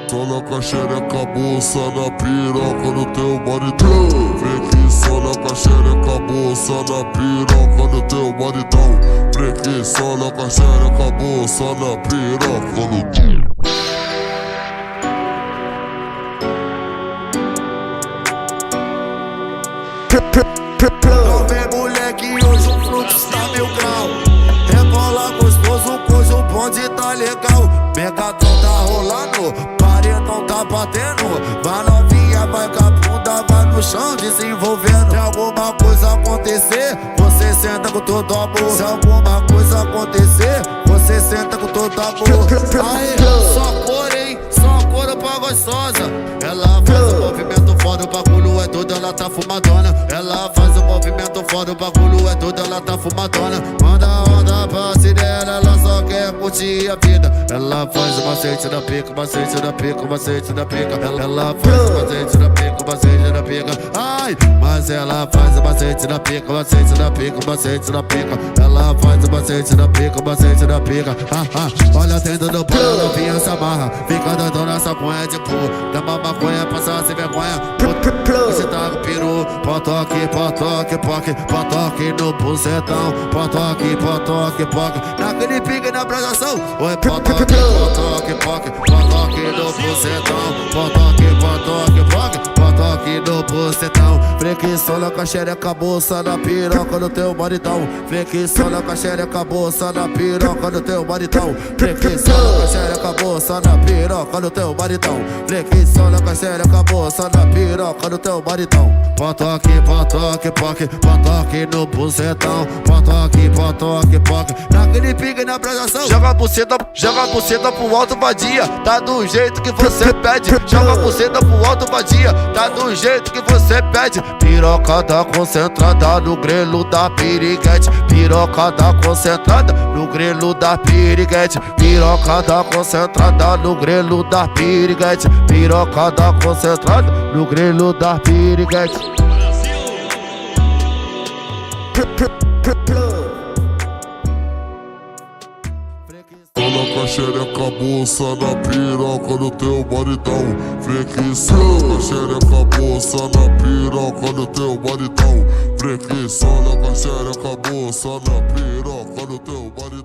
Sola com a xereca, bolsa na piroca do teu maridão. Sola com a xereca, bolsa na piroca do teu maridão. Sola com a xereca, bolsa na piroca do teu. Não vem moleque, hoje o fluxo tá 1000 grau. Rebola gostoso, hoje o bonde tá legal. Megatron tá rolando, paredão tá batendo. Vai novinha, vai com a bunda, vai no chão desenvolvendo. Se alguma coisa acontecer, você senta com todo amor. Se alguma coisa acontecer, você senta com todo amor. Aê, só cor, hein? Só cor pra gostosa. Ela faz o movimento foda, o bagulho é doido, ela tá fumadona. Ela faz o movimento foda, o bagulho é doido, ela tá fumadona. Manda onda pra dela, ela só quer curtir a vida. Ela faz o macete da pica, macete da pica, macete da pica. Ela faz o macete da pica, macete da pica. Ai, mas ela faz o macete da pica, macete da pica, macete da pica. Ela faz o macete da pica, macete da pica. Olha dentro do pau, novinha essa marra. Fica dando nessa punha de pu. Dá uma maconha, passa sem vergonha. Você tá com peru, potoque, potoque, poque, potoque no bucetão. Potoque, potoque, poque, naquele pique na abraçação. Oi, potoque, potoque, poque, potoque no bucetão. Potoque, potoque, poque, potoque no bucetão. Sola com a xereca, bolsa na piroca do teu maridão. Sola com a xereca, bolsa na piroca do teu maridão. Sola com a xereca, bolsa na piroca do teu maridão. Sola com a xereca, bolsa na piroca do teu maridão. Potoque, potoque, poque, potoque no bucetão. Potoque, potoque, poque, naquele pique na abraçação. Joga a buceta pro alto, vadia. Tá do jeito que você pede. Joga a buceta pro alto, vadia. Tá do jeito que você pede. Piroca tá concentrada no grelo da piriguete. Piroca tá concentrada no grelo da piriguete. Piroca tá concentrada no grelo da piriguete. Piroca tá concentrada no grelo da piriguete. Sola com a xereca, bolsa na piroca do teu maridão. Sola com a xereca, bolsa na piroca do teu maridão. Sola com a xereca, bolsa na piroca do teu maridão.